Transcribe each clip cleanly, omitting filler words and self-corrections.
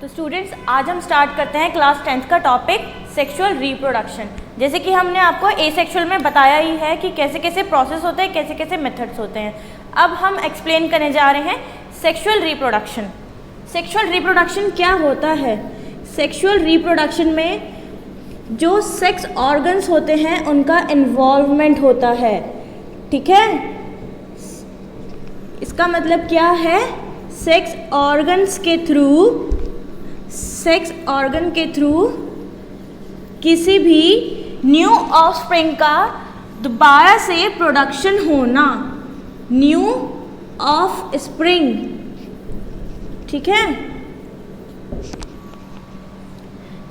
तो स्टूडेंट्स आज हम स्टार्ट करते हैं क्लास 10th का टॉपिक सेक्सुअल रिप्रोडक्शन। जैसे कि हमने आपको एसेक्सुअल में बताया ही है कि कैसे कैसे प्रोसेस होते हैं, कैसे कैसे मेथड्स होते हैं। अब हम एक्सप्लेन करने जा रहे हैं सेक्सुअल रिप्रोडक्शन। सेक्सुअल रिप्रोडक्शन क्या होता है? सेक्सुअल रिप्रोडक्शन में जो सेक्स ऑर्गन्स होते हैं उनका इन्वॉल्वमेंट होता है। ठीक है, इसका मतलब क्या है? सेक्स ऑर्गन के थ्रू किसी भी न्यू ऑफस्प्रिंग का दोबारा से प्रोडक्शन होना, न्यू ऑफस्प्रिंग। ठीक है,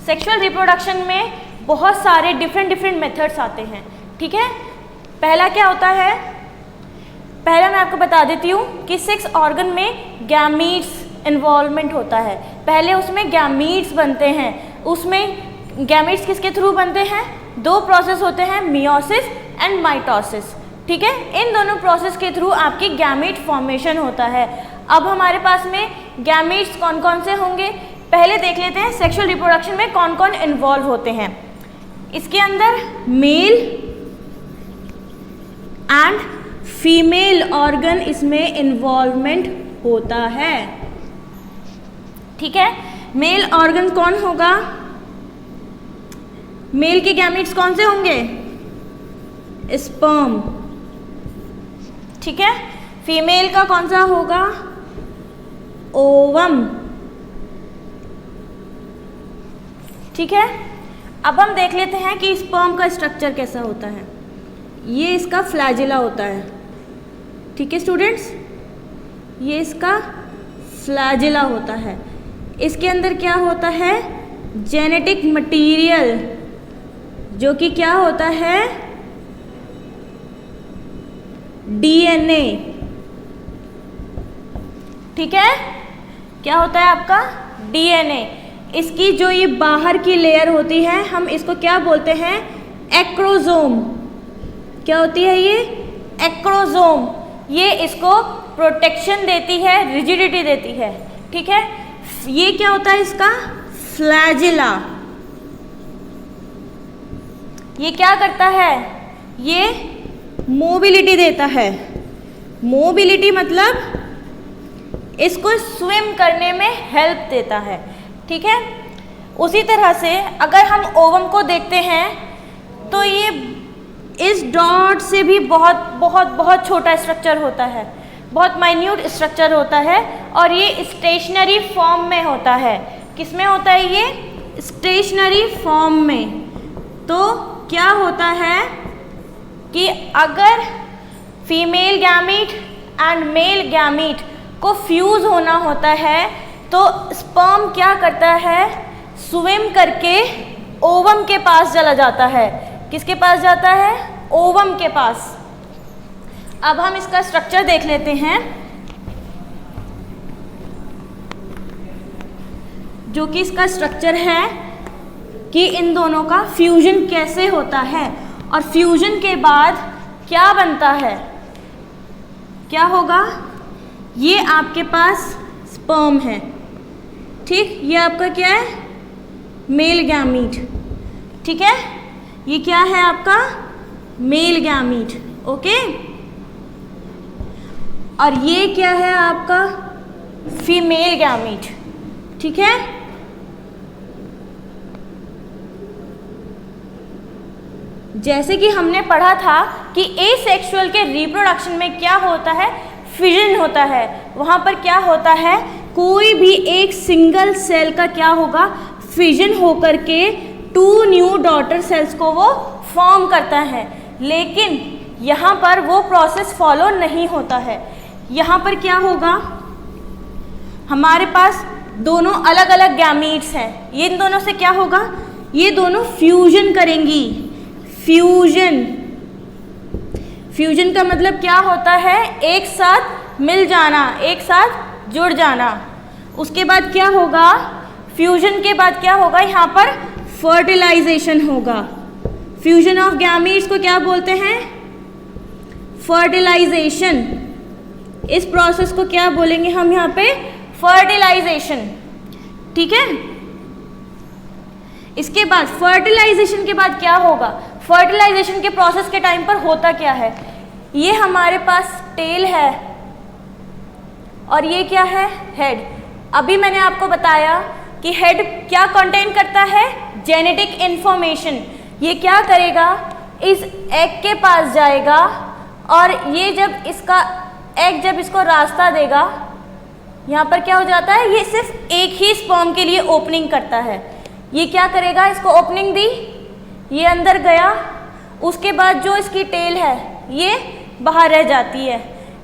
सेक्सुअल रिप्रोडक्शन में बहुत सारे डिफरेंट मेथड्स आते हैं। ठीक है, पहला क्या होता है? पहला मैं आपको बता देती हूँ कि सेक्स ऑर्गन में गैमीट्स इन्वॉल्वमेंट होता है। पहले उसमें गैमीट्स बनते हैं। उसमें गैमीट्स किसके थ्रू बनते हैं? दो प्रोसेस होते हैं, मियोसिस एंड माइटोसिस। ठीक है, इन दोनों प्रोसेस के थ्रू आपकी गैमीट फॉर्मेशन होता है। अब हमारे पास में गैमीट्स कौन कौन से होंगे पहले देख लेते हैं। सेक्सुअल रिप्रोडक्शन में कौन कौन इन्वॉल्व होते हैं। इसके अंदर मेल एंड फीमेल ऑर्गन इसमें इन्वॉल्वमेंट होता है। ठीक है, मेल ऑर्गन कौन होगा? मेल के गैमीट्स कौन से होंगे? स्पर्म। ठीक है, फीमेल का कौन सा होगा? ओवम। ठीक है, अब हम देख लेते हैं कि स्पर्म का स्ट्रक्चर कैसा होता है। ये इसका फ्लैजिला होता है। ठीक है स्टूडेंट्स, ये इसका फ्लैजिला होता है। इसके अंदर क्या होता है? जेनेटिक मटेरियल, जो कि क्या होता है? डीएनए। ठीक है, क्या होता है आपका? डीएनए। इसकी जो ये बाहर की लेयर होती है हम इसको क्या बोलते हैं? एक्रोसोम। क्या होती है ये? एक्रोसोम। ये इसको प्रोटेक्शन देती है, रिजिडिटी देती है। ठीक है, ये क्या होता है इसका? फ्लैजिला। ये क्या करता है? ये मोबिलिटी देता है। मोबिलिटी मतलब इसको स्विम करने में हेल्प देता है। ठीक है, उसी तरह से अगर हम ओवम को देखते हैं तो ये इस डॉट से भी बहुत छोटा स्ट्रक्चर होता है, बहुत माइन्यूट स्ट्रक्चर होता है और ये स्टेशनरी फॉर्म में होता है। किस में होता है ये? स्टेशनरी फॉर्म में। तो क्या होता है कि अगर female gamete and male gamete को फ्यूज होना होता है तो स्पर्म क्या करता है? स्विम करके ओवम के पास चला जाता है। किसके पास जाता है? ओवम के पास। अब हम इसका स्ट्रक्चर देख लेते हैं, जो कि इसका स्ट्रक्चर है कि इन दोनों का फ्यूजन कैसे होता है और फ्यूजन के बाद क्या बनता है। क्या होगा? ये आपके पास स्पर्म है। ठीक, ये आपका क्या है? Male gamete. ठीक है, ये क्या है आपका? Male gamete. ओके, और ये क्या है आपका? Female gamete. ठीक है, जैसे कि हमने पढ़ा था कि एसेक्सुअल के रिप्रोडक्शन में क्या होता है? फिजन होता है। वहां पर क्या होता है? कोई भी एक सिंगल सेल का क्या होगा? फिजन होकर के 2 न्यू डॉटर सेल्स को वो फॉर्म करता है। लेकिन यहाँ पर वो प्रोसेस फॉलो नहीं होता है। यहाँ पर क्या होगा? हमारे पास दोनों अलग अलग गैमीट्स हैं। ये इन दोनों से क्या होगा? ये दोनों फ्यूजन करेंगी। फ्यूजन का मतलब क्या होता है? एक साथ मिल जाना, एक साथ जुड़ जाना। उसके बाद क्या होगा? फ्यूजन के बाद क्या होगा? यहाँ पर फर्टिलाइजेशन होगा। फ्यूजन ऑफ गैमीट्स को क्या बोलते हैं? फर्टिलाइजेशन। इस प्रोसेस को क्या बोलेंगे हम यहाँ पे? फर्टिलाइजेशन। ठीक है। इसके बाद फर्टिलाइजेशन के बाद क्या होगा, फर्टिलाइजेशन के प्रोसेस के टाइम पर होता क्या है, ये हमारे पास टेल है और ये क्या है, हेड। अभी मैंने आपको बताया कि हेड क्या कंटेन करता है, जेनेटिक इंफॉर्मेशन। ये क्या करेगा, इस एग के पास जाएगा और ये जब इसका एग जब इसको रास्ता देगा, यहाँ पर क्या हो जाता है, ये सिर्फ एक ही स्पर्म के लिए ओपनिंग करता है। ये क्या करेगा, इसको ओपनिंग दी, ये अंदर गया, उसके बाद जो इसकी टेल है ये बाहर रह जाती है।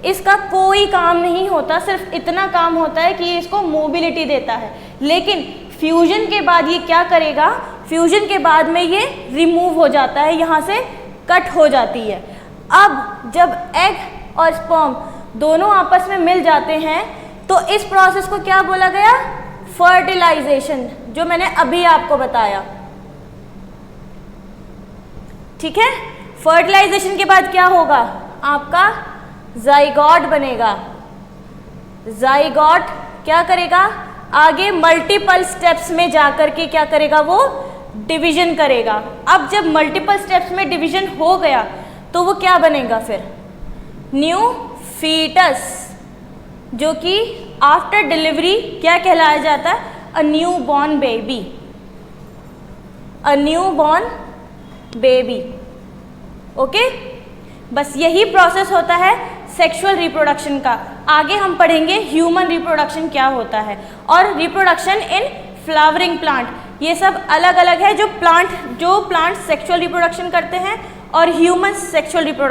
इसका कोई काम नहीं होता, सिर्फ इतना काम होता है कि ये इसको मोबिलिटी देता है। लेकिन फ्यूजन के बाद ये क्या करेगा, फ्यूजन के बाद में ये रिमूव हो जाता है, यहाँ से कट हो जाती है। अब जब एग और स्पर्म दोनों आपस में मिल जाते हैं तो इस प्रोसेस को क्या बोला गया, फर्टिलाइजेशन, जो मैंने अभी आपको बताया। ठीक है। फर्टिलाइजेशन के बाद क्या होगा, आपका जाइगोट बनेगा। जाइगोट क्या करेगा, आगे मल्टीपल स्टेप्स में जाकर के क्या करेगा, वो डिवीजन करेगा। अब जब मल्टीपल स्टेप्स में डिवीजन हो गया तो वो क्या बनेगा, फिर न्यू फीटस, जो कि आफ्टर डिलीवरी क्या कहलाया जाता है, a new born baby, a new born baby. Okay, बस यही प्रोसेस होता है सेक्सुअल रिप्रोडक्शन का। आगे हम पढ़ेंगे ह्यूमन रिप्रोडक्शन क्या होता है और रिप्रोडक्शन इन फ्लावरिंग प्लांट। ये सब अलग अलग है, जो प्लांट सेक्सुअल रिप्रोडक्शन करते हैं और ह्यूमन सेक्सुअल रिप्रोडक्शन